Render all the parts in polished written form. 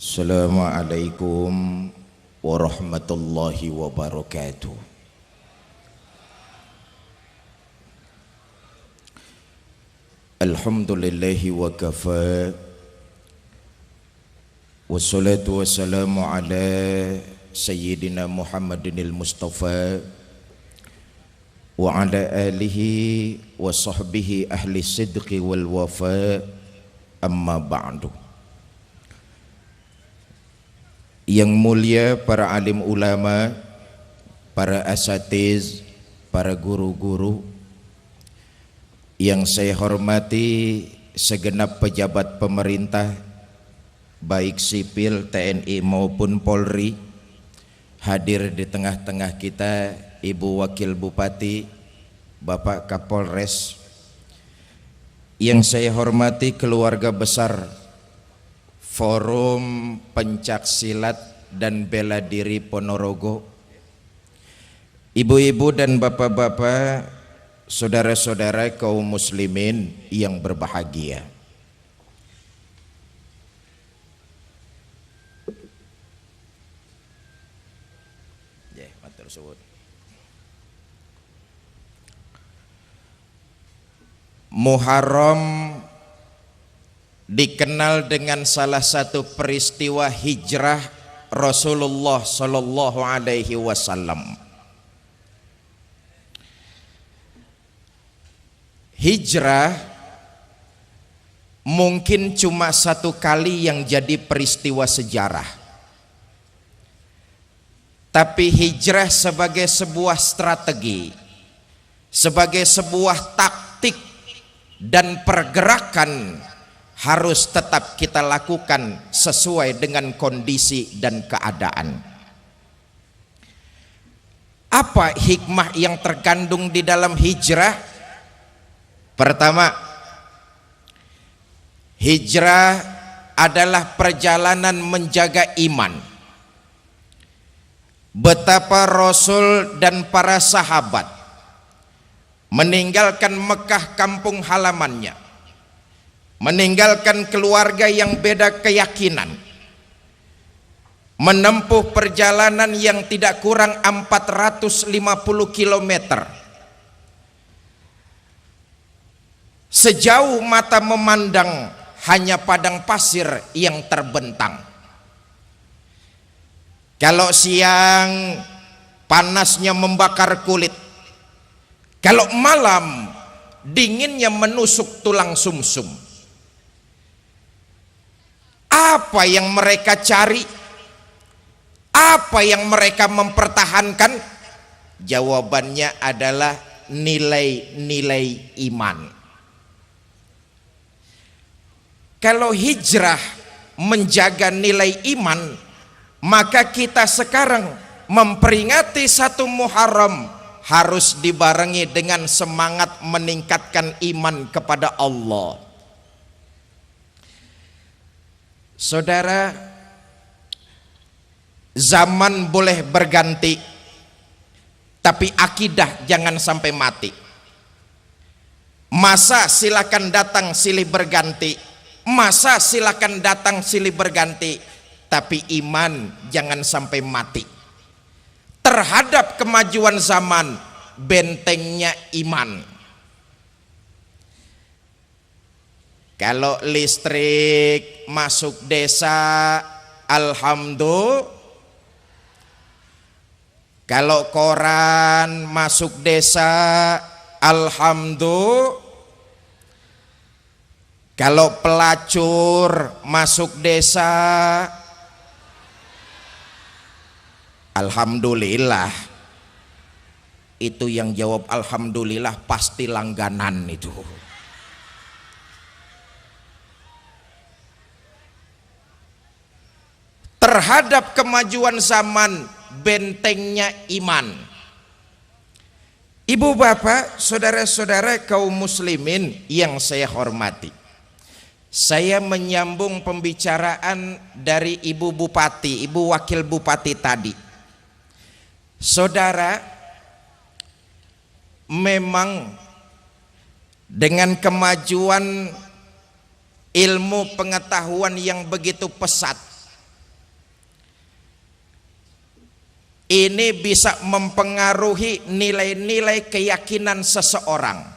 Assalamualaikum warahmatullahi wabarakatuh. Alhamdulillahi wa kafa. Wassalatu wassalamu ala sayyidina Muhammadinil Mustafa wa ala alihi wa sahbihi ahli sidqi wal wafa. Amma ba'du. Yang mulia para alim ulama, para asatiz, para guru-guru, yang saya hormati segenap pejabat pemerintah baik sipil, TNI maupun Polri, hadir di tengah-tengah kita Ibu Wakil Bupati, Bapak Kapolres, yang saya hormati keluarga besar Forum Pencak Silat dan Bela Diri Ponorogo, ibu-ibu dan bapak-bapak, saudara-saudara kaum muslimin yang berbahagia. Muharram dikenal dengan salah satu peristiwa hijrah Rasulullah Sallallahu Alaihi Wasallam. Hijrah mungkin cuma satu kali yang jadi peristiwa sejarah, tapi hijrah sebagai sebuah strategi, sebagai sebuah taktik dan pergerakan harus tetap kita lakukan sesuai dengan kondisi dan keadaan. Apa hikmah yang terkandung di dalam hijrah? Pertama, hijrah adalah perjalanan menjaga iman. Betapa Rasul dan para sahabat meninggalkan Mekah kampung halamannya, meninggalkan keluarga yang beda keyakinan, menempuh perjalanan yang tidak kurang 450 km. Sejauh mata memandang hanya padang pasir yang terbentang. Kalau siang panasnya membakar kulit, kalau malam dinginnya menusuk tulang sumsum. Apa yang mereka cari? Apa yang mereka mempertahankan? Jawabannya adalah nilai-nilai iman. Kalau hijrah menjaga nilai iman, maka kita sekarang memperingati 1 Muharram harus dibarengi dengan semangat meningkatkan iman kepada Allah. Saudara, zaman boleh berganti, tapi akidah jangan sampai mati. Masa silakan datang silih berganti, masa silakan datang silih berganti, tapi iman jangan sampai mati. Terhadap kemajuan zaman, bentengnya iman. Kalau listrik masuk desa, alhamdulillah. Kalau koran masuk desa, alhamdulillah. Kalau pelacur masuk desa, alhamdulillah. Itu yang jawab alhamdulillah pasti langganan itu. Terhadap kemajuan zaman, bentengnya iman. Ibu bapak, saudara-saudara kaum muslimin yang saya hormati, saya menyambung pembicaraan dari Ibu Bupati, Ibu Wakil Bupati tadi. Saudara, memang dengan kemajuan ilmu pengetahuan yang begitu pesat, ini bisa mempengaruhi nilai-nilai keyakinan seseorang.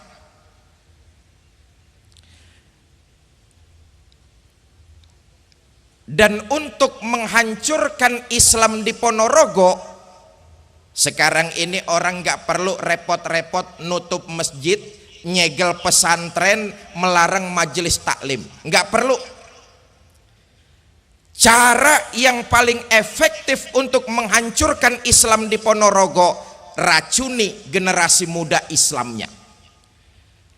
Dan untuk menghancurkan Islam di Ponorogo, sekarang ini orang gak perlu repot-repot nutup masjid, nyegel pesantren, melarang majelis taklim. Gak perlu. Cara yang paling efektif untuk menghancurkan Islam di Ponorogo, racuni generasi muda Islamnya.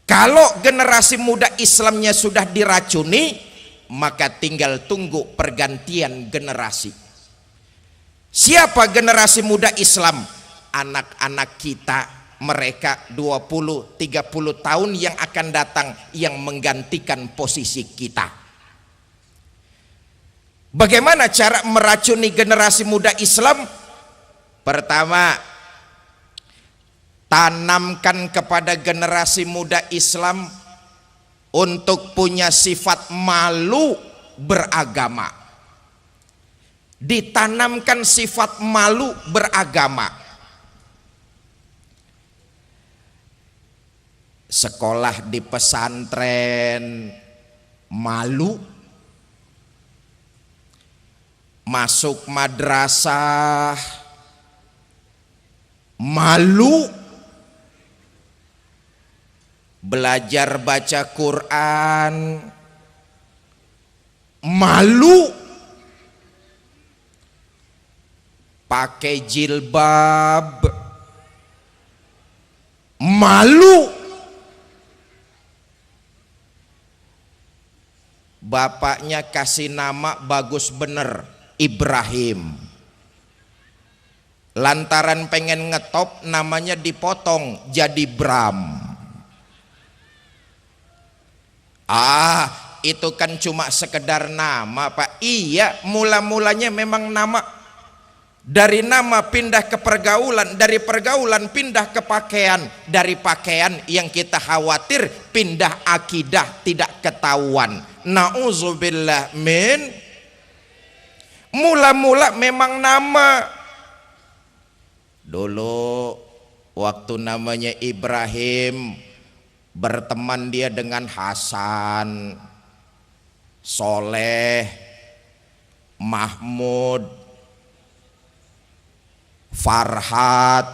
Kalau generasi muda Islamnya sudah diracuni, maka tinggal tunggu pergantian generasi. Siapa generasi muda Islam? Anak-anak kita, mereka 20-30 tahun yang akan datang, yang menggantikan posisi kita. Bagaimana cara meracuni generasi muda Islam? Pertama, tanamkan kepada generasi muda Islam untuk punya sifat malu beragama. Ditanamkan sifat malu beragama. Sekolah di pesantren malu, masuk madrasah malu, belajar baca Quran malu, pakai jilbab malu, bapaknya kasih nama bagus bener Ibrahim, lantaran pengen ngetop namanya dipotong jadi Bram. Itu kan cuma sekedar nama, Pak. Iya, mula-mulanya memang nama. Dari nama pindah ke pergaulan, dari pergaulan pindah ke pakaian, dari pakaian yang kita khawatir pindah akidah tidak ketahuan. Nauzubillah min. Mula-mula memang nama. Dulu waktu namanya Ibrahim, berteman dia dengan Hasan, Soleh, Mahmud, Farhat,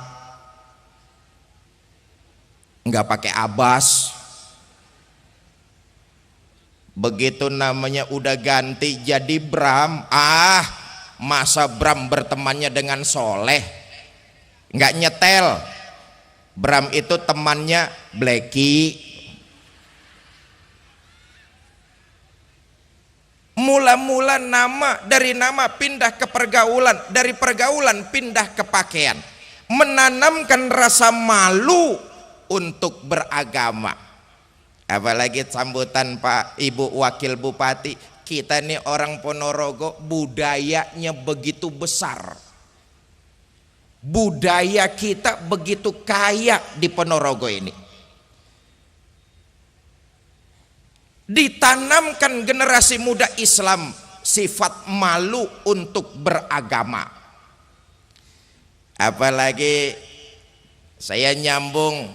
nggak pakai Abbas. Begitu namanya udah ganti jadi Bram, masa Bram bertemannya dengan Soleh, nggak nyetel. Bram itu temannya Blacky. Mula-mula nama, dari nama pindah ke pergaulan, dari pergaulan pindah ke pakaian, menanamkan rasa malu untuk beragama. Apalagi sambutan Pak Ibu Wakil Bupati, kita nih orang Ponorogo budayanya begitu besar. Budaya kita begitu kaya di Ponorogo ini. Ditanamkan generasi muda Islam sifat malu untuk beragama. Apalagi saya nyambung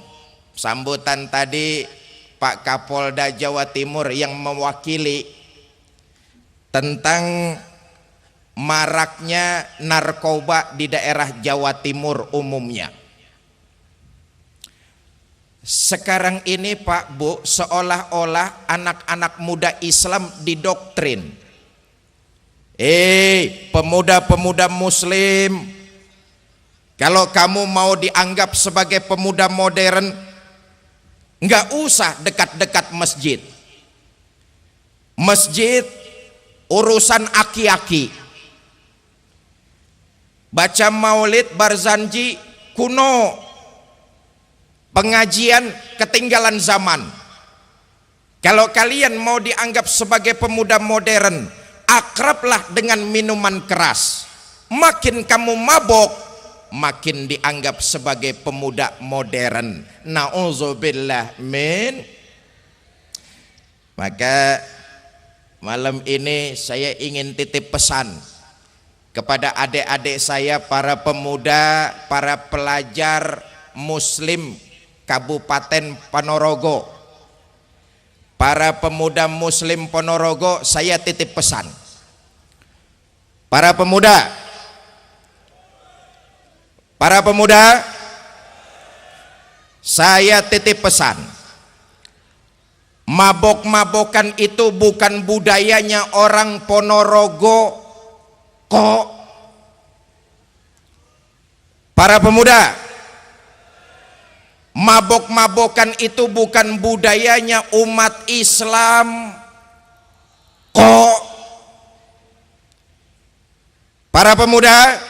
sambutan tadi Pak Kapolda Jawa Timur yang mewakili tentang maraknya narkoba di daerah Jawa Timur umumnya. Sekarang ini Pak Bu, seolah-olah anak-anak muda Islam didoktrin. Pemuda-pemuda Muslim, kalau kamu mau dianggap sebagai pemuda modern, nggak usah dekat-dekat masjid. Masjid urusan aki-aki. Baca maulid barzanji kuno, pengajian ketinggalan zaman. Kalau kalian mau dianggap sebagai pemuda modern, akrablah dengan minuman keras. Makin kamu mabok, makin dianggap sebagai pemuda modern. Nauzubillah min. Maka malam ini saya ingin titip pesan kepada adik-adik saya, para pemuda, para pelajar Muslim Kabupaten Ponorogo. Para pemuda Muslim Ponorogo, saya titip pesan. Para pemuda, saya titip pesan. Mabok-mabokan itu bukan budayanya orang Ponorogo kok. Para pemuda, mabok-mabokan itu bukan budayanya umat Islam kok. Para pemuda,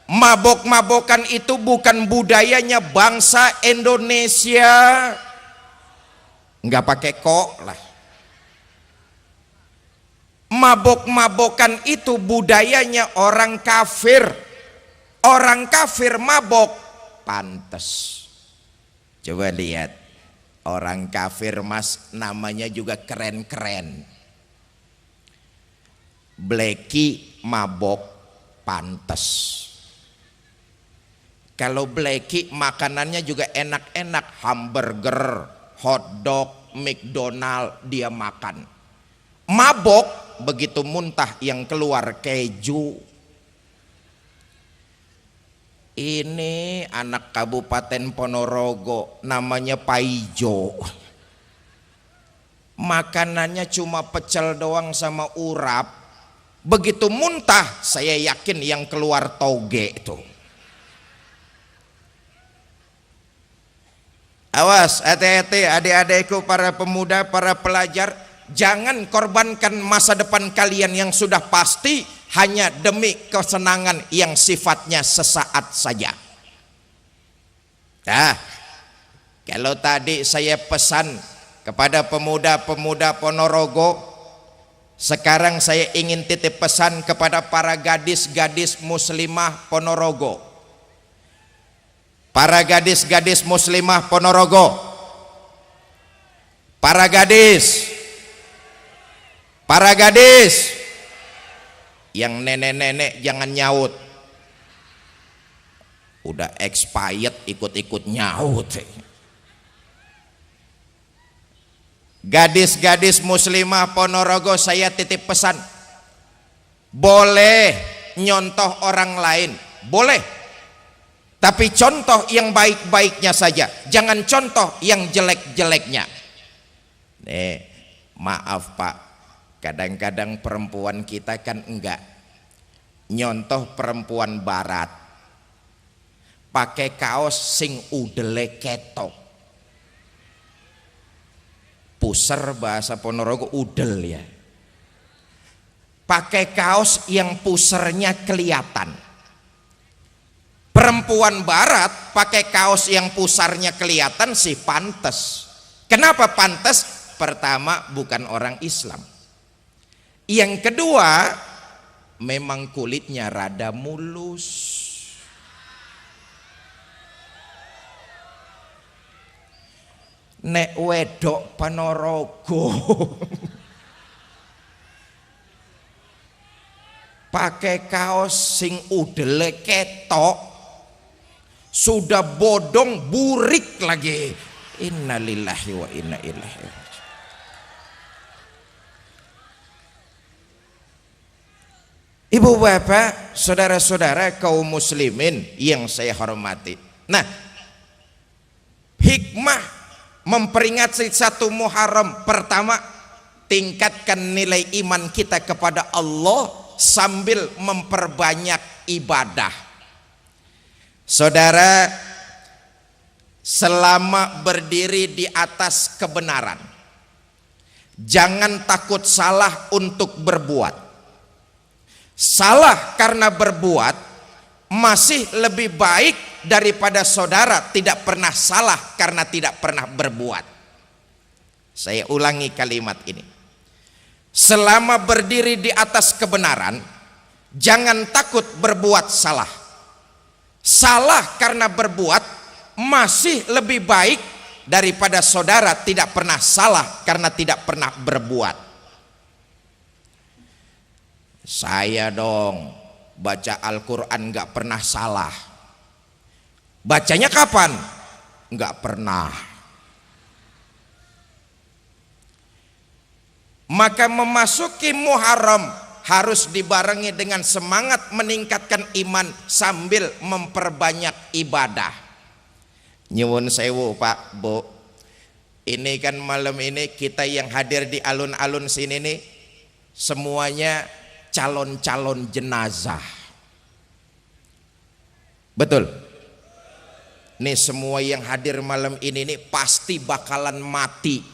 mabok-mabokan itu bukan budayanya bangsa Indonesia. Enggak pakai kok lah. Mabok-mabokan itu budayanya orang kafir. Orang kafir mabok, pantes. Coba lihat, orang kafir mas namanya juga keren-keren. Bleki mabok, pantes. Kalau Bleki makanannya juga enak-enak, hamburger, hotdog, McDonald dia makan. Mabok begitu muntah yang keluar keju. Ini anak Kabupaten Ponorogo namanya Paijo. Makanannya cuma pecel doang sama urap. Begitu muntah saya yakin yang keluar toge itu. Awas, hati-hati adik-adikku, para pemuda, para pelajar, jangan korbankan masa depan kalian yang sudah pasti hanya demi kesenangan yang sifatnya sesaat saja. Nah, kalau tadi saya pesan kepada pemuda-pemuda Ponorogo, sekarang saya ingin titip pesan kepada para gadis-gadis muslimah Ponorogo. Para gadis-gadis muslimah Ponorogo, para gadis yang nenek-nenek jangan nyaut, udah expired ikut-ikut nyaut. Gadis-gadis muslimah Ponorogo, saya titip pesan, boleh nyontoh orang lain, boleh, tapi contoh yang baik-baiknya saja, jangan contoh yang jelek-jeleknya. Nih, maaf Pak, kadang-kadang perempuan kita kan enggak nyontoh perempuan barat, pakai kaos sing udele ketok. Puser bahasa Ponorogo udel ya. Pakai kaos yang pusernya kelihatan. Perempuan barat pakai kaos yang pusarnya kelihatan sih pantes. Kenapa pantes? Pertama, bukan orang Islam. Yang kedua, memang kulitnya rada mulus. Nek wedok Ponorogo pakai kaos sing udele ketok, sudah bodong burik lagi. Innalillahi wa inna ilaihi raji'un. Ibu bapak, saudara-saudara kaum muslimin yang saya hormati. Nah, hikmah memperingati 1 Muharram, pertama, tingkatkan nilai iman kita kepada Allah sambil memperbanyak ibadah. Saudara, selama berdiri di atas kebenaran, jangan takut salah untuk berbuat. Salah karena berbuat masih lebih baik daripada saudara tidak pernah salah karena tidak pernah berbuat. Saya ulangi kalimat ini. Selama berdiri di atas kebenaran, jangan takut berbuat salah. Salah karena berbuat masih lebih baik daripada saudara tidak pernah salah karena tidak pernah berbuat. Saya dong baca Al-Quran gak pernah salah. Bacanya kapan? Gak pernah. Maka memasuki Muharram harus dibarengi dengan semangat meningkatkan iman sambil memperbanyak ibadah. Nyuwun sewu Pak Bu, ini kan malam ini kita yang hadir di alun-alun sini nih semuanya calon-calon jenazah. Betul? Nih semua yang hadir malam ini nih pasti bakalan mati.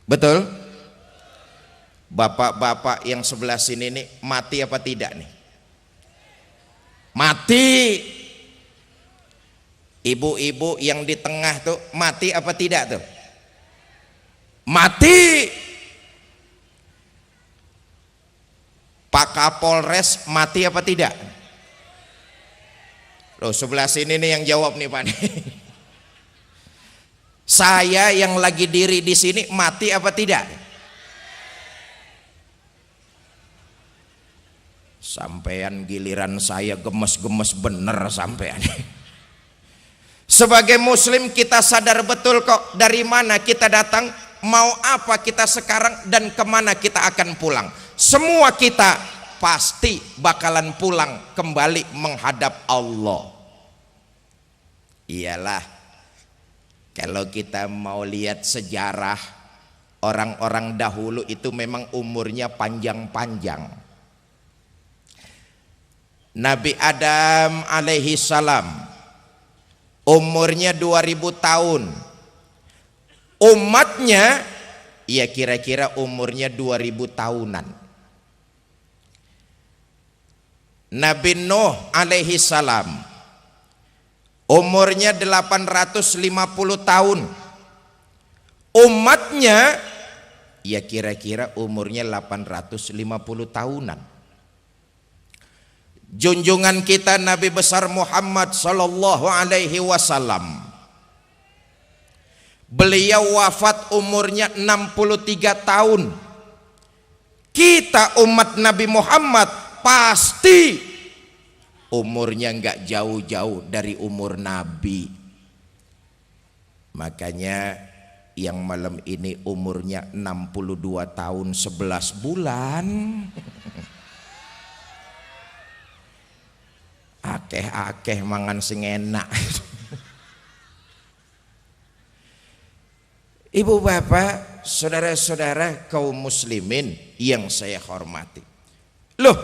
Betul? Bapak-bapak yang sebelah sini nih mati apa tidak nih? Mati. Ibu-ibu yang di tengah tuh mati apa tidak tuh? Mati. Pak Kapolres mati apa tidak? Loh sebelah sini nih yang jawab nih Pak. Saya yang lagi diri di sini mati apa tidak? Sampean giliran saya gemes-gemes bener sampean. Sebagai muslim kita sadar betul kok dari mana kita datang, mau apa kita sekarang, dan kemana kita akan pulang. Semua kita pasti bakalan pulang kembali menghadap Allah. Iyalah, kalau kita mau lihat sejarah, orang-orang dahulu itu memang umurnya panjang-panjang. Nabi Adam alaihi salam umurnya 2000 tahun. Umatnya ya kira-kira umurnya 2000 tahunan. Nabi Nuh alaihi salam umurnya 850 tahun. Umatnya ya kira-kira umurnya 850 tahunan. Junjungan kita Nabi besar Muhammad sallallahu alaihi wasallam, beliau wafat umurnya 63 tahun. Kita umat Nabi Muhammad pasti umurnya enggak jauh-jauh dari umur Nabi. Makanya yang malam ini umurnya 62 tahun 11 bulan. Akeh-akeh mangan sing enak. Ibu bapak, saudara-saudara kaum muslimin yang saya hormati. Loh,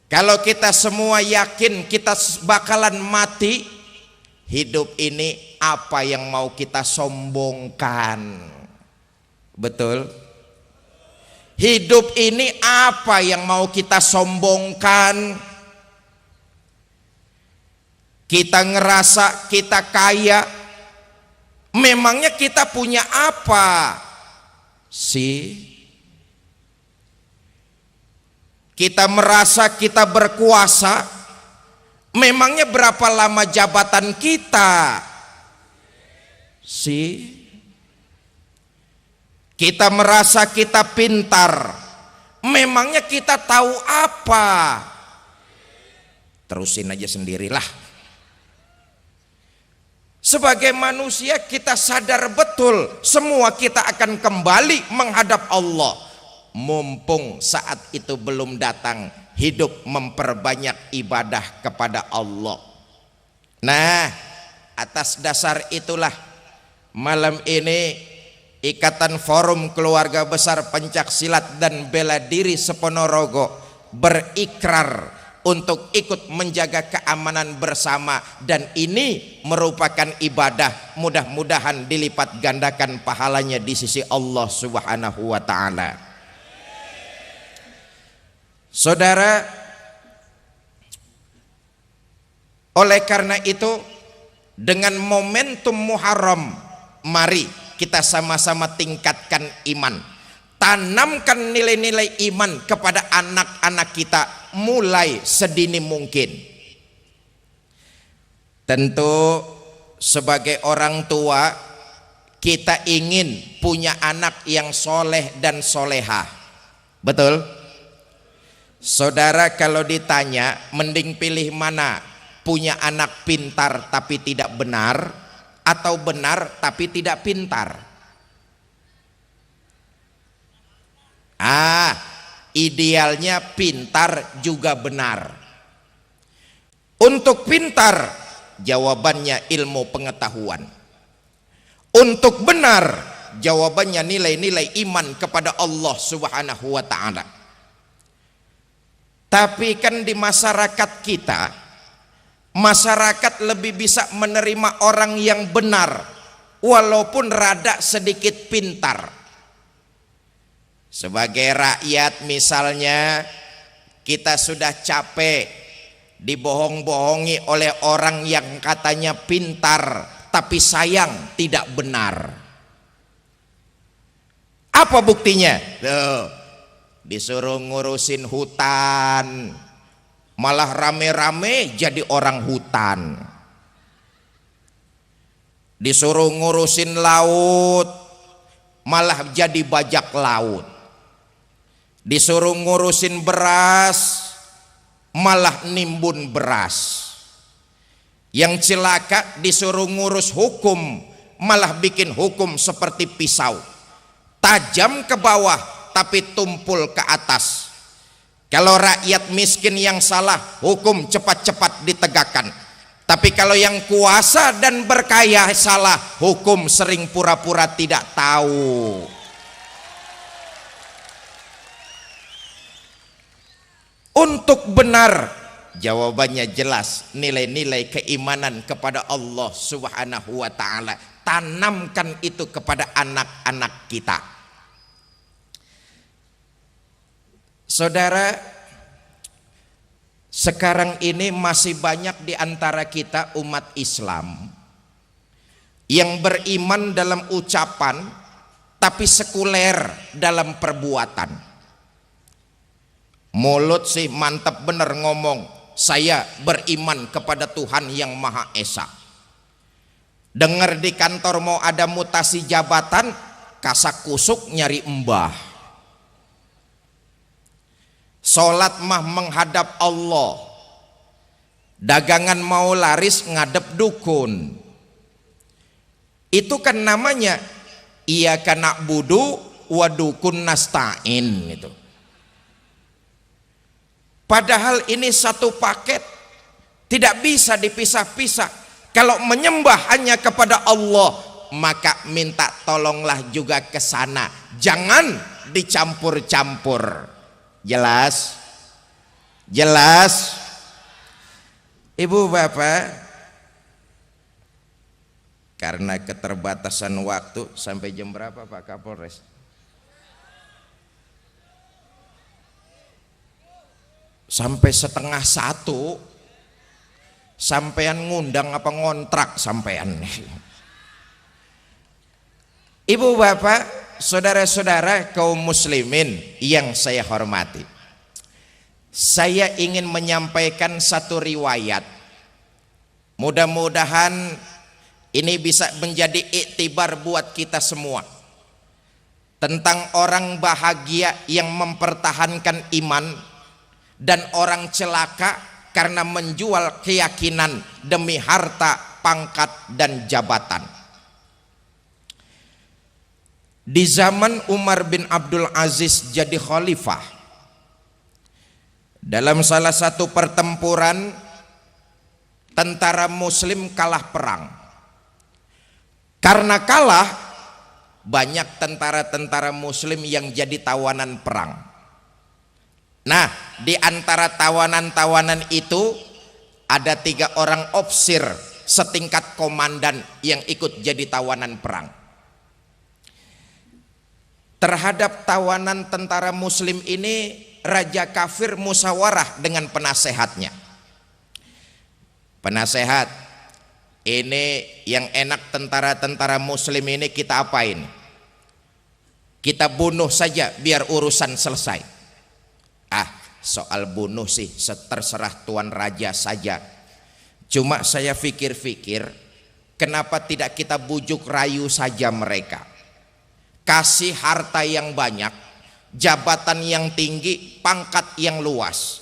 kalau kita semua yakin kita bakalan mati, hidup ini apa yang mau kita sombongkan? Betul? Hidup ini apa yang mau kita sombongkan? Kita ngerasa kita kaya, memangnya kita punya apa sih? Kita merasa kita berkuasa, memangnya berapa lama jabatan kita sih? Kita merasa kita pintar, memangnya kita tahu apa? Terusin aja sendirilah. Sebagai manusia kita sadar betul semua kita akan kembali menghadap Allah. Mumpung saat itu belum datang, hidup memperbanyak ibadah kepada Allah. Nah, atas dasar itulah malam ini Ikatan Forum Keluarga Besar Pencak Silat dan Bela Diri Seponorogo berikrar untuk ikut menjaga keamanan bersama, dan ini merupakan ibadah, mudah-mudahan dilipat gandakan pahalanya di sisi Allah Subhanahu wa taala. Saudara, oleh karena itu dengan momentum Muharram, mari kita sama-sama tingkatkan iman, tanamkan nilai-nilai iman kepada anak-anak kita mulai sedini mungkin. Tentu sebagai orang tua kita ingin punya anak yang soleh dan solehah. Betul? Saudara kalau ditanya mending pilih mana? Punya anak pintar tapi tidak benar, atau benar tapi tidak pintar? Idealnya pintar juga benar. Untuk pintar jawabannya ilmu pengetahuan. Untuk benar jawabannya nilai-nilai iman kepada Allah Subhanahu wa ta'ala. Tapi kan di masyarakat kita, masyarakat lebih bisa menerima orang yang benar walaupun rada sedikit pintar. Sebagai rakyat misalnya, kita sudah capek dibohong-bohongi oleh orang yang katanya pintar tapi sayang tidak benar. Apa buktinya? Disuruh ngurusin hutan, malah rame-rame jadi orang hutan. Disuruh ngurusin laut, malah jadi bajak laut. Disuruh ngurusin beras, malah nimbun beras. Yang celaka disuruh ngurus hukum, malah bikin hukum seperti pisau, tajam ke bawah tapi tumpul ke atas. Kalau rakyat miskin yang salah, hukum cepat-cepat ditegakkan. Tapi kalau yang kuasa dan berkaya salah, hukum sering pura-pura tidak tahu. Untuk benar, jawabannya jelas, nilai-nilai keimanan kepada Allah Subhanahu wa ta'ala. Tanamkan itu kepada anak-anak kita. Saudara, sekarang ini masih banyak di antara kita umat Islam yang beriman dalam ucapan tapi sekuler dalam perbuatan. Mulut sih mantap bener ngomong, saya beriman kepada Tuhan yang Maha Esa. Dengar di kantor mau ada mutasi jabatan, kasak kusuk nyari embah. Sholat mah menghadap Allah, dagangan mau laris ngadep dukun. Itu kan namanya iyyaka na'budu wa dukun nasta'in itu. Padahal ini satu paket, tidak bisa dipisah-pisah. Kalau menyembah hanya kepada Allah, maka minta tolonglah juga ke sana, jangan dicampur-campur. Jelas? Jelas? Ibu bapak, karena keterbatasan waktu, sampai jam berapa Pak Kapolres? Sampai 12:30. Sampean ngundang apa ngontrak sampean? Ibu bapak, saudara-saudara kaum muslimin yang saya hormati, saya ingin menyampaikan satu riwayat. Mudah-mudahan ini bisa menjadi iktibar buat kita semua, tentang orang bahagia yang mempertahankan iman dan orang celaka karena menjual keyakinan demi harta, pangkat, dan jabatan. Di zaman Umar bin Abdul Aziz jadi khalifah, dalam salah satu pertempuran tentara muslim kalah perang. Karena kalah, banyak tentara-tentara muslim yang jadi tawanan perang. Nah, di antara tawanan-tawanan itu ada 3 orang ofsir setingkat komandan yang ikut jadi tawanan perang. Terhadap tawanan tentara muslim ini, raja kafir musyawarah dengan penasehatnya. Penasehat, ini yang enak tentara-tentara muslim ini kita apain? Kita bunuh saja biar urusan selesai. Soal bunuh sih terserah tuan raja saja. Cuma saya pikir-pikir, kenapa tidak kita bujuk rayu saja mereka? Kasih harta yang banyak, jabatan yang tinggi, pangkat yang luas,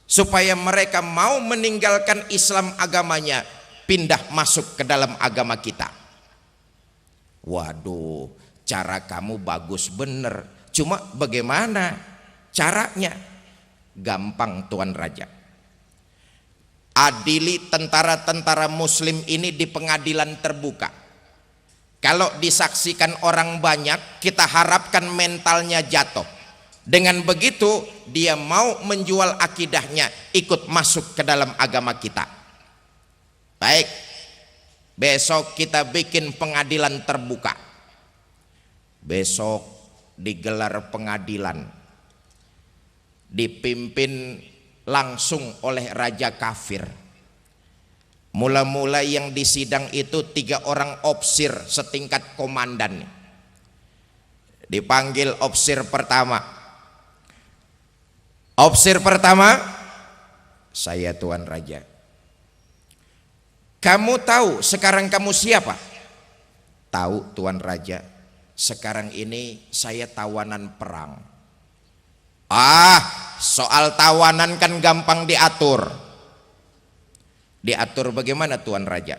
supaya mereka mau meninggalkan Islam agamanya, pindah masuk ke dalam agama kita. Waduh, cara kamu bagus bener, cuma bagaimana caranya? Gampang Tuan Raja. Adili tentara-tentara muslim ini di pengadilan terbuka. Kalau disaksikan orang banyak, kita harapkan mentalnya jatuh. Dengan begitu dia mau menjual akidahnya, ikut masuk ke dalam agama kita. Baik, besok kita bikin pengadilan terbuka. Besok digelar pengadilan, dipimpin langsung oleh raja kafir. Mula-mula yang disidang itu 3 orang opsir setingkat komandan. Dipanggil opsir pertama. Opsir pertama, saya Tuan Raja. Kamu tahu sekarang kamu siapa? Tahu Tuan Raja, sekarang ini saya tawanan perang. Soal tawanan kan gampang diatur. Diatur bagaimana Tuan Raja?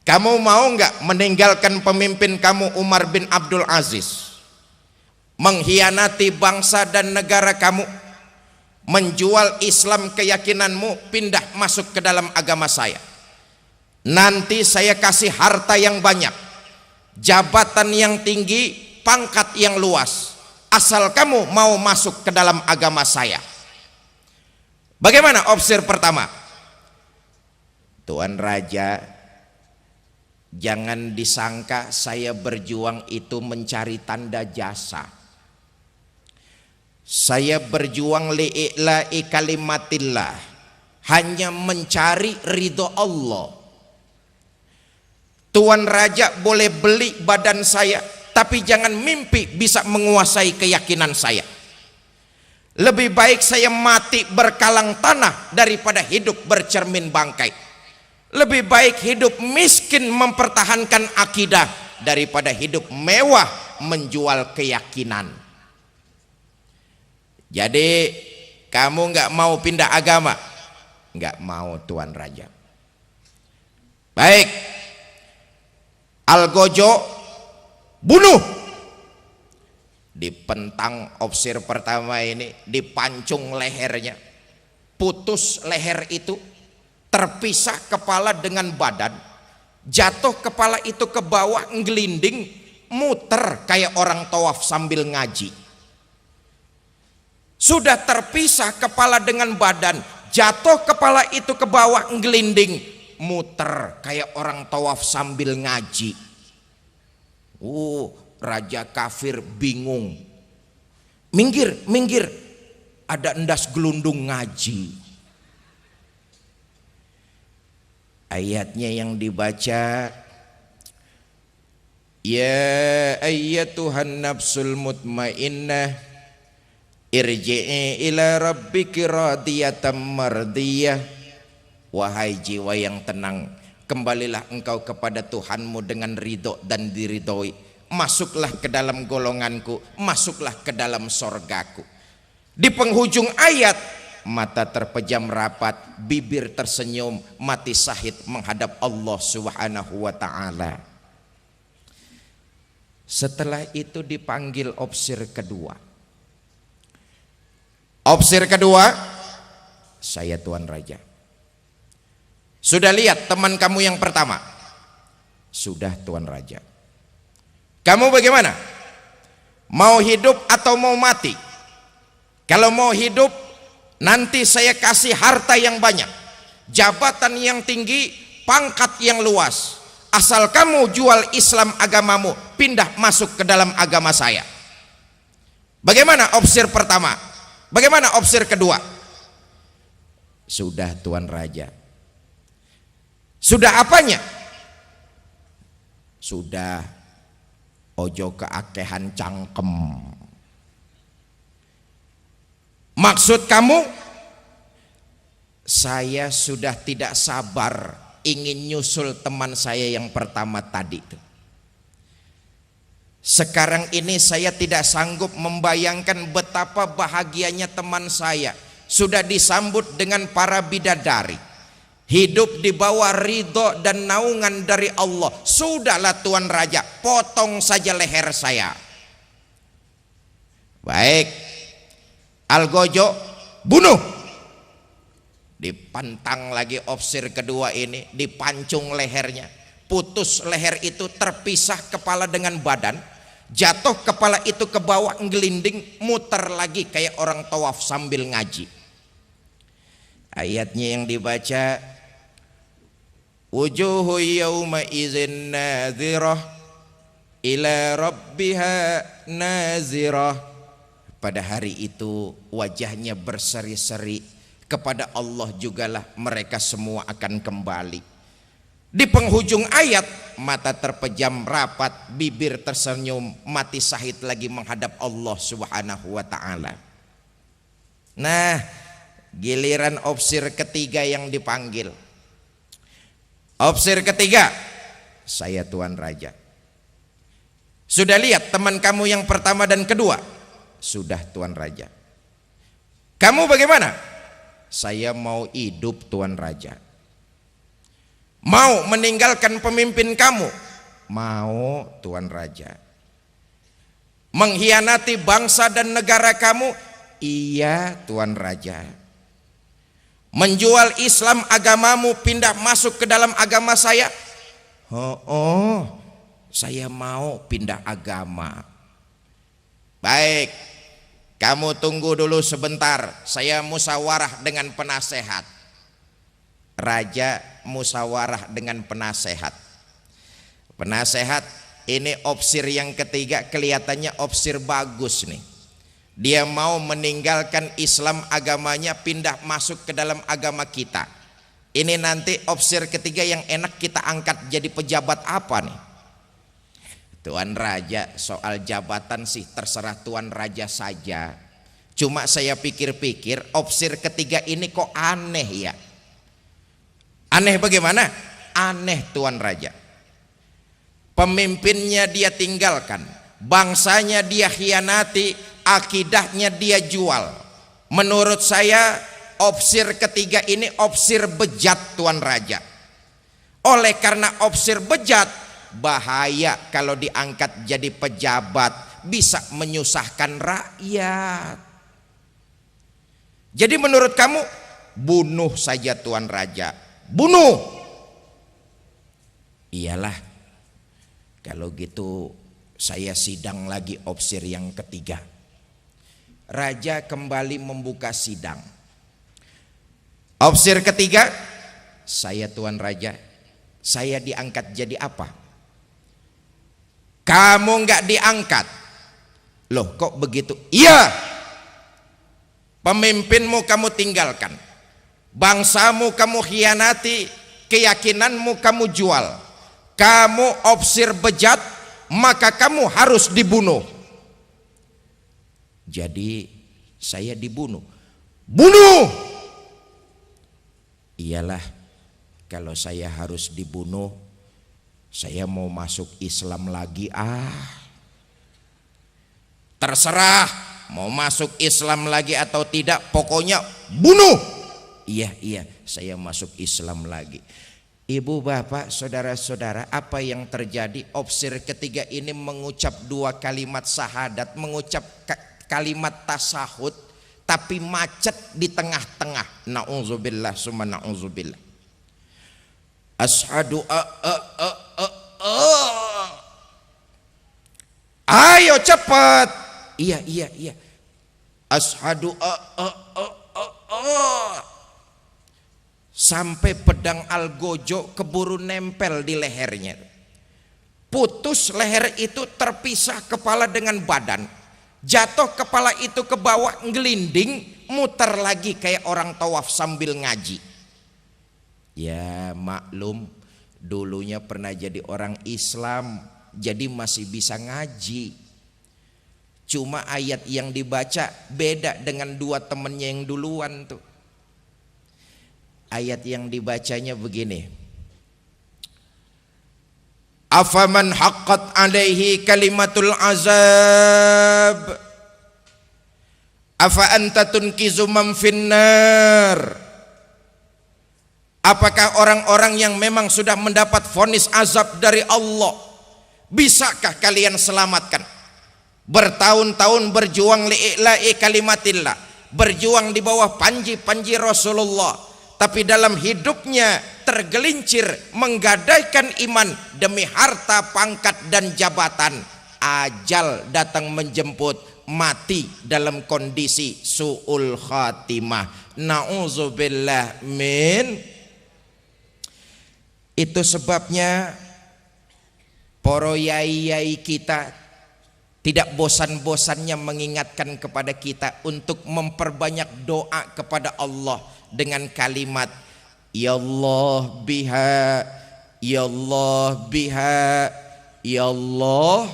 Kamu mau nggak meninggalkan pemimpin kamu Umar bin Abdul Aziz, mengkhianati bangsa dan negara kamu, menjual Islam keyakinanmu, pindah masuk ke dalam agama saya? Nanti saya kasih harta yang banyak, jabatan yang tinggi, pangkat yang luas, asal kamu mau masuk ke dalam agama saya. Bagaimana opsir pertama? Tuan Raja, jangan disangka saya berjuang itu mencari tanda jasa. Saya berjuang li'ila'i kalimatillah, hanya mencari ridho Allah. Tuan Raja boleh beli badan saya, tapi jangan mimpi bisa menguasai keyakinan saya. Lebih baik saya mati berkalang tanah daripada hidup bercermin bangkai. Lebih baik hidup miskin mempertahankan akidah daripada hidup mewah menjual keyakinan. Jadi kamu nggak mau pindah agama? Nggak mau Tuan Raja. Baik, Algojo bunuh. Dipentang opsir pertama ini, dipancung lehernya, putus leher itu, terpisah kepala dengan badan, jatuh kepala itu ke bawah, ngelinding, muter kayak orang tawaf sambil ngaji. Sudah terpisah kepala dengan badan, jatuh kepala itu ke bawah, ngelinding, muter kayak orang tawaf sambil ngaji. Raja kafir bingung, minggir, minggir, ada endas gelundung ngaji. Ayatnya yang dibaca, ya ayyatuhan nafsul mutmainnah irji'i ila rabbiki radiyatan mardiyah. Wahai jiwa yang tenang, kembalilah engkau kepada Tuhanmu dengan ridho dan diridhoi. Masuklah ke dalam golonganku, masuklah ke dalam sorgaku. Di penghujung ayat, mata terpejam rapat, bibir tersenyum, mati syahid menghadap Allah Subhanahu wa ta'ala. Setelah itu dipanggil opsir kedua. Opsir kedua, saya Tuan Raja. Sudah lihat teman kamu yang pertama? Sudah Tuan Raja. Kamu bagaimana? Mau hidup atau mau mati? Kalau mau hidup, nanti saya kasih harta yang banyak, jabatan yang tinggi, pangkat yang luas, asal kamu jual Islam agamamu, pindah masuk ke dalam agama saya. Bagaimana opsir pertama? Bagaimana opsir kedua? Sudah Tuan Raja. Sudah apanya? Sudah ojo keakehan cangkem. Maksud kamu? Saya sudah tidak sabar ingin nyusul teman saya yang pertama tadi itu. Sekarang ini saya tidak sanggup membayangkan betapa bahagianya teman saya sudah disambut dengan para bidadari, hidup di bawah ridho dan naungan dari Allah. Sudahlah Tuan Raja, potong saja leher saya. Baik, Algojo, bunuh. Dipantang lagi ofisir kedua ini, dipancung lehernya. Putus leher itu, terpisah kepala dengan badan. Jatuh kepala itu ke bawah, ngelinding, muter lagi kayak orang tawaf sambil ngaji. Ayatnya yang dibaca, wujuhu yawma izin nazirah ila rabbiha nazirah. Pada hari itu wajahnya berseri-seri, kepada Allah jugalah mereka semua akan kembali. Di penghujung ayat, mata terpejam rapat, bibir tersenyum, mati syahid lagi menghadap Allah Subhanahu wa ta'ala. Nah, giliran ofisir ketiga yang dipanggil. Ofisir ketiga, saya Tuan Raja. Sudah lihat teman kamu yang pertama dan kedua? Sudah Tuan Raja. Kamu bagaimana? Saya mau hidup Tuan Raja. Mau meninggalkan pemimpin kamu? Mau Tuan Raja. Mengkhianati bangsa dan negara kamu? Iya Tuan Raja. Menjual Islam agamamu, pindah masuk ke dalam agama saya? Oh, saya mau pindah agama. Baik, kamu tunggu dulu sebentar, saya musyawarah dengan penasehat. Raja musyawarah dengan penasehat. Penasehat ini ofisir yang ketiga, kelihatannya ofisir bagus nih. Dia mau meninggalkan Islam agamanya, pindah masuk ke dalam agama kita. Ini nanti ofisir ketiga yang enak kita angkat jadi pejabat apa nih? Tuan Raja, soal jabatan sih terserah Tuan Raja saja. Cuma saya pikir-pikir ofisir ketiga ini kok aneh ya. Aneh bagaimana? Aneh Tuan Raja. Pemimpinnya dia tinggalkan, bangsanya dia khianati, akidahnya dia jual. Menurut saya ofisir ketiga ini ofisir bejat Tuan Raja. Oleh karena ofisir bejat, bahaya kalau diangkat jadi pejabat, bisa menyusahkan rakyat. Jadi menurut kamu, bunuh saja Tuan Raja. Bunuh. Iyalah, kalau gitu saya sidang lagi ofisir yang ketiga. Raja kembali membuka sidang. Ofisir ketiga, saya Tuan Raja, saya diangkat jadi apa? Kamu nggak diangkat. Loh kok begitu? Iya, pemimpinmu kamu tinggalkan, bangsamu kamu khianati, keyakinanmu kamu jual. Kamu ofisir bejat, maka kamu harus dibunuh. Jadi saya dibunuh. Bunuh. Iyalah, kalau saya harus dibunuh, saya mau masuk Islam lagi. Terserah mau masuk Islam lagi atau tidak, pokoknya bunuh. Iya, saya masuk Islam lagi. Ibu bapak saudara-saudara, apa yang terjadi? Ofisir ketiga ini mengucap dua kalimat syahadat, mengucap kalimat tasahud, tapi macet di tengah-tengah. Na'udzubillah summa na'udzubillah. Ashadu ayo cepat. Iya. Ashadu sampai pedang algojo keburu nempel di lehernya. Putus leher itu, terpisah kepala dengan badan. Jatuh kepala itu ke bawah, ngelinding, muter lagi kayak orang tawaf sambil ngaji. Ya maklum, dulunya pernah jadi orang Islam, jadi masih bisa ngaji. Cuma ayat yang dibaca beda dengan dua temennya yang duluan tuh. Ayat yang dibacanya begini. Afaman haqqat alaihi kalimatul azab afa anta tunkizu man finnar. Apakah orang-orang yang memang sudah mendapat vonis azab dari Allah, bisakah kalian selamatkan? Bertahun-tahun berjuang li'ila'i kalimatillah, berjuang di bawah panji-panji Rasulullah, tapi dalam hidupnya tergelincir menggadaikan iman demi harta, pangkat dan jabatan. Ajal datang menjemput, mati dalam kondisi su'ul khatimah. Na'udzubillah min. Itu sebabnya para yai-yai kita tidak bosan-bosannya mengingatkan kepada kita untuk memperbanyak doa kepada Allah dengan kalimat ya Allah biha, ya Allah biha, ya Allah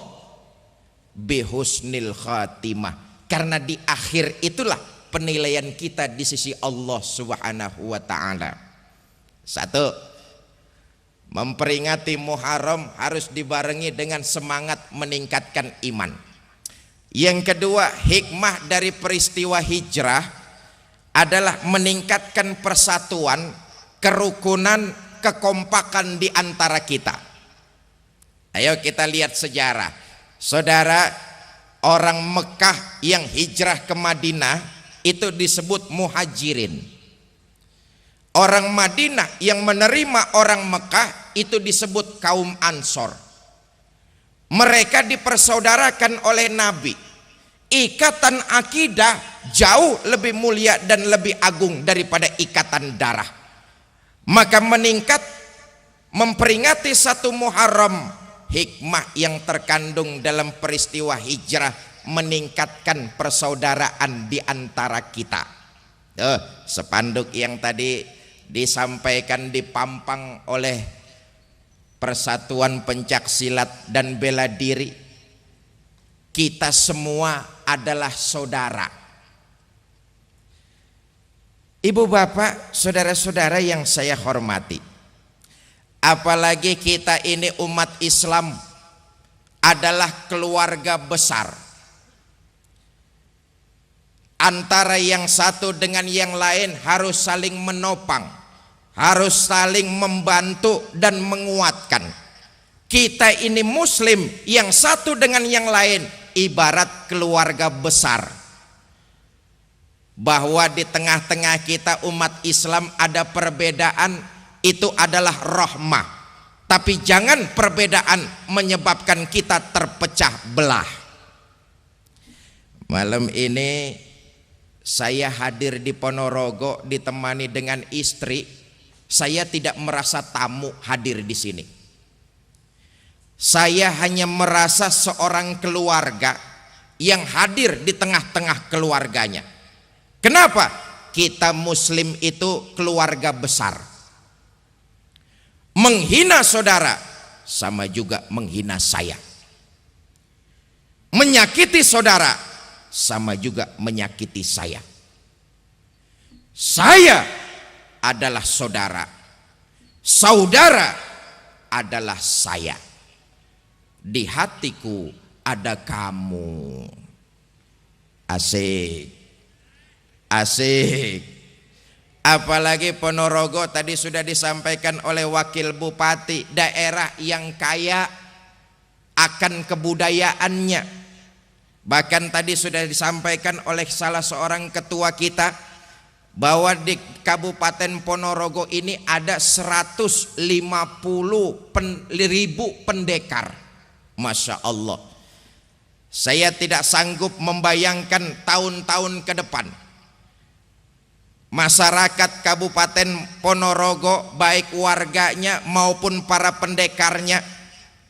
bihusnil khatimah. Karena di akhir itulah penilaian kita di sisi Allah Subhanahu wa ta'ala. Satu, memperingati Muharram harus dibarengi dengan semangat meningkatkan iman. Yang kedua, hikmah dari peristiwa hijrah adalah meningkatkan persatuan, kerukunan, kekompakan di antara kita. Ayo kita lihat sejarah. Saudara, orang Mekah yang hijrah ke Madinah itu disebut muhajirin. Orang Madinah yang menerima orang Mekah itu disebut kaum Ansor. Mereka dipersaudarakan oleh Nabi. Ikatan akidah jauh lebih mulia dan lebih agung daripada ikatan darah. Maka meningkat memperingati satu Muharram, hikmah yang terkandung dalam peristiwa hijrah meningkatkan persaudaraan di antara kita. Spanduk yang tadi disampaikan dipampang oleh Persatuan Pencak Silat dan Bela Diri, kita semua adalah saudara. Ibu bapak, saudara-saudara yang saya hormati, apalagi kita ini umat Islam adalah keluarga besar. Antara yang satu dengan yang lain harus saling menopang, harus saling membantu dan menguatkan. Kita ini muslim, yang satu dengan yang lain ibarat keluarga besar. Bahwa di tengah-tengah kita umat Islam ada perbedaan, itu adalah rahmah. Tapi jangan perbedaan menyebabkan kita terpecah belah. Malam ini saya hadir di Ponorogo ditemani dengan istri. Saya tidak merasa tamu hadir di sini. Saya hanya merasa seorang keluarga yang hadir di tengah-tengah keluarganya. Kenapa? Kita muslim itu keluarga besar. Menghina saudara sama juga menghina saya. Menyakiti saudara sama juga menyakiti saya. Saya adalah saudara, saudara adalah saya. Di hatiku ada kamu. Asik, asik. Apalagi Ponorogo tadi sudah disampaikan oleh Wakil Bupati, daerah yang kaya akan kebudayaannya. Bahkan tadi sudah disampaikan oleh salah seorang ketua kita bahwa di Kabupaten Ponorogo ini ada 150.000 pendekar. Masya Allah. Saya tidak sanggup membayangkan tahun-tahun ke depan masyarakat Kabupaten Ponorogo, baik warganya maupun para pendekarnya,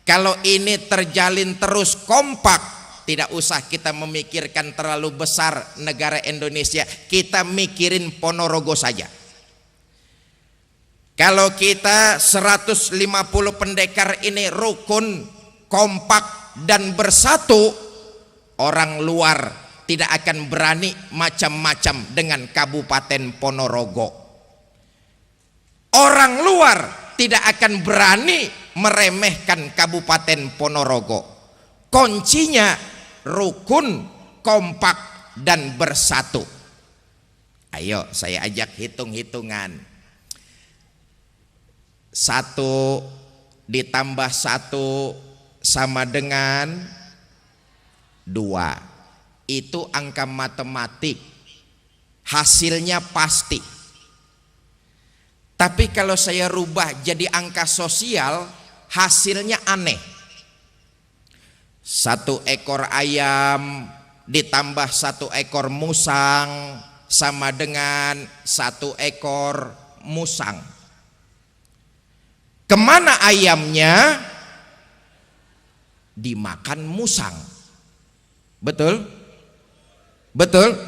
kalau ini terjalin terus kompak. Tidak usah kita memikirkan terlalu besar negara Indonesia, kita mikirin Ponorogo saja. Kalau kita 150 pendekar ini rukun, kompak dan bersatu, orang luar tidak akan berani macam-macam dengan Kabupaten Ponorogo. Orang luar tidak akan berani meremehkan Kabupaten Ponorogo. Kuncinya rukun, kompak, dan bersatu. Ayo saya ajak hitung-hitungan. 1 ditambah 1 sama dengan 2. Itu angka matematik, hasilnya pasti. Tapi kalau saya rubah jadi angka sosial, hasilnya aneh. 1 ekor ayam ditambah 1 ekor musang sama dengan 1 ekor musang. Kemana ayamnya? Dimakan musang. Betul? Betul?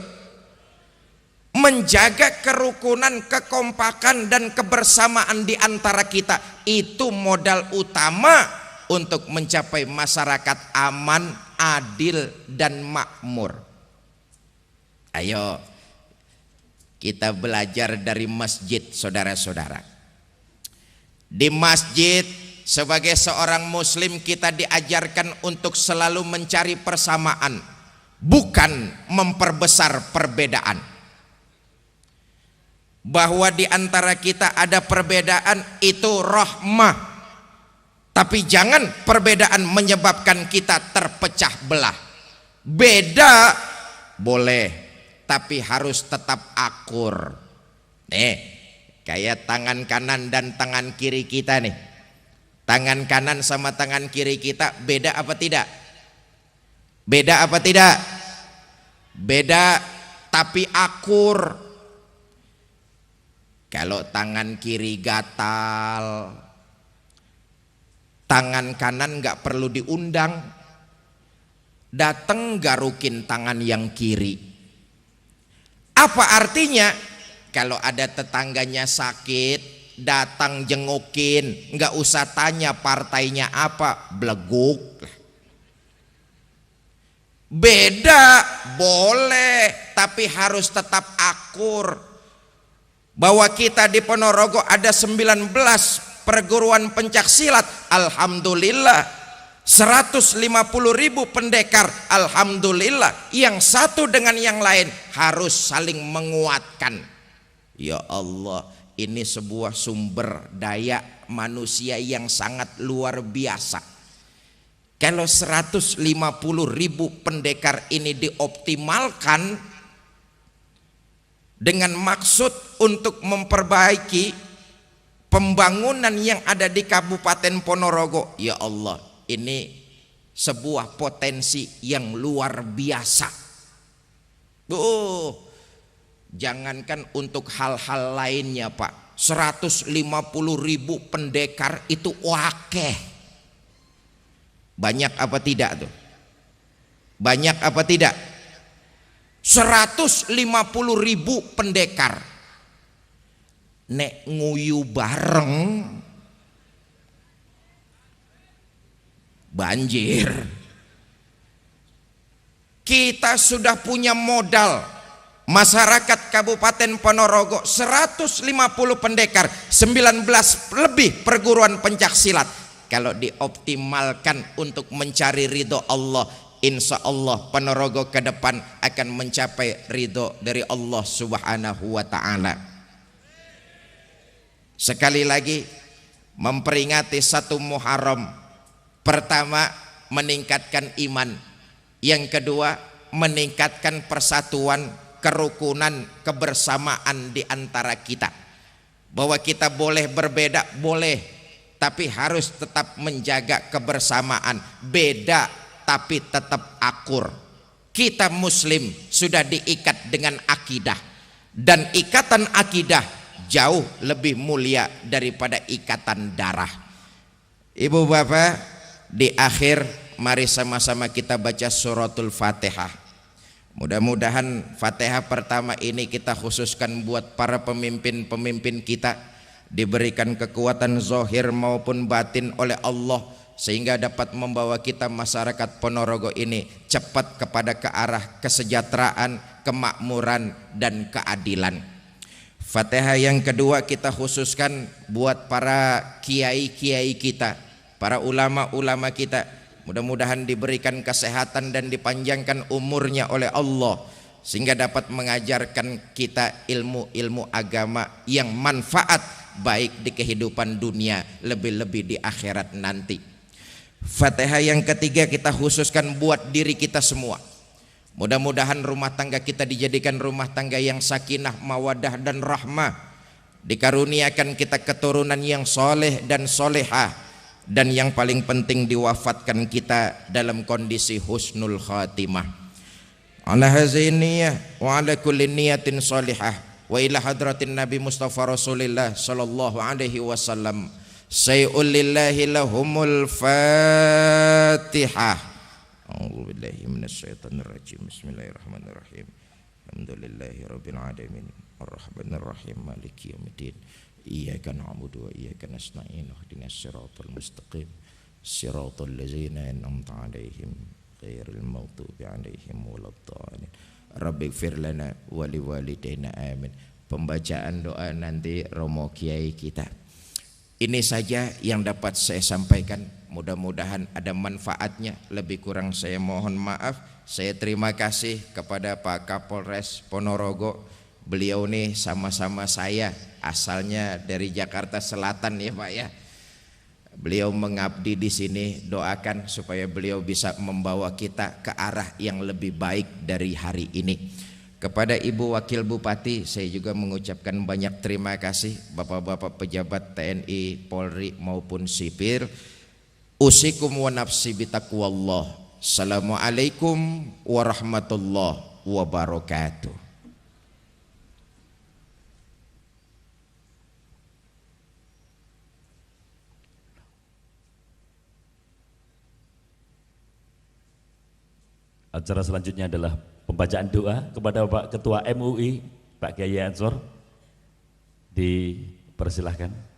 Menjaga kerukunan, kekompakan, dan kebersamaan di antara kita itu modal utama untuk mencapai masyarakat aman, adil, dan makmur. Ayo kita belajar dari masjid, saudara-saudara. Di masjid sebagai seorang muslim kita diajarkan untuk selalu mencari persamaan, bukan memperbesar perbedaan. Bahwa di antara kita ada perbedaan itu rahmah, tapi jangan perbedaan menyebabkan kita terpecah belah. Beda boleh, tapi harus tetap akur. Kayak tangan kanan dan tangan kiri kita nih. Tangan kanan sama tangan kiri kita beda apa tidak? Beda apa tidak? Beda tapi akur. Kalau tangan kiri gatal, tangan kanan nggak perlu diundang, datang garukin tangan yang kiri. Apa artinya? Kalau ada tetangganya sakit, datang jengukin, nggak usah tanya partainya apa, beleguk. Beda boleh, tapi harus tetap akur. Bahwa kita di Ponorogo ada 19 perguruan pencaksilat, alhamdulillah. 150.000 pendekar, alhamdulillah. Yang satu dengan yang lain harus saling menguatkan. Ya Allah, ini sebuah sumber daya manusia yang sangat luar biasa. Kalau 150.000 pendekar ini dioptimalkan dengan maksud untuk memperbaiki pembangunan yang ada di Kabupaten Ponorogo, ya Allah, ini sebuah potensi yang luar biasa. Jangankan untuk hal-hal lainnya Pak, 150.000 pendekar itu wakeh. Banyak apa tidak tuh? Banyak apa tidak? 150.000 pendekar nek nguyu bareng banjir. Kita sudah punya modal. Masyarakat Kabupaten Ponorogo 150 pendekar, 19 lebih perguruan pencaksilat. Kalau dioptimalkan untuk mencari ridho Allah, insya Allah Ponorogo ke depan akan mencapai ridho dari Allah Subhanahu wa ta'ala. Sekali lagi memperingati 1 Muharram. Pertama, meningkatkan iman. Yang kedua, meningkatkan persatuan, kerukunan, kebersamaan di antara kita. Bahwa kita boleh berbeda, boleh, tapi harus tetap menjaga kebersamaan. Beda tapi tetap akur. Kita muslim sudah diikat dengan akidah, dan ikatan akidah jauh lebih mulia daripada ikatan darah. Ibu bapak, di akhir mari sama-sama kita baca suratul Fatihah. Mudah-mudahan Fatihah pertama ini kita khususkan buat para pemimpin-pemimpin kita, diberikan kekuatan zahir maupun batin oleh Allah, sehingga dapat membawa kita masyarakat Ponorogo ini cepat kepada ke arah kesejahteraan, kemakmuran, dan keadilan. Fatihah yang kedua kita khususkan buat para kiai-kiai kita, para ulama-ulama kita, mudah-mudahan diberikan kesehatan dan dipanjangkan umurnya oleh Allah sehingga dapat mengajarkan kita ilmu-ilmu agama yang manfaat baik di kehidupan dunia, lebih-lebih di akhirat nanti. Fatihah yang ketiga kita khususkan buat diri kita semua. Mudah-mudahan rumah tangga kita dijadikan rumah tangga yang sakinah, mawadah dan rahmah, dikaruniakan kita keturunan yang soleh dan solehah, dan yang paling penting diwafatkan kita dalam kondisi husnul khatimah. Ala haziniyah wa ala kulli niyatin salihah wa ila hadratin Nabi Mustafa Rasulillah sallallahu alaihi wasallam. Sayyul lillahi lahumul Fatihah. A'udzu billahi minasyaitonir rajim. Bismillahirrahmanirrahim. Alhamdulillahi rabbil alamin. Arrahmanir rahim. Maliki yaumiddin. Iyyaka na'budu wa iyyaka nasta'in. Ihdinas siratal mustaqim. Siratal ladzina an'amta 'alaihim ghairil maghdubi 'alaihim waladdallin. Rabbighfir lana wa liwalidayna amin. Pembacaan doa nanti Romo Kiai kita. Ini saja yang dapat saya sampaikan, mudah-mudahan ada manfaatnya. Lebih kurang saya mohon maaf. Saya terima kasih kepada Pak Kapolres Ponorogo. Beliau nih sama-sama saya, asalnya dari Jakarta Selatan ya Pak ya. Beliau mengabdi di sini, doakan supaya beliau bisa membawa kita ke arah yang lebih baik dari hari ini. Kepada Ibu Wakil Bupati saya juga mengucapkan banyak terima kasih, Bapak-bapak pejabat TNI, Polri maupun sipil. Usikum wa nafsi bitaqwallah. Assalamualaikum warahmatullahi wabarakatuh. Acara selanjutnya adalah pembacaan doa kepada Bapak Ketua MUI, Pak Kiai Ansor. Dipersilahkan.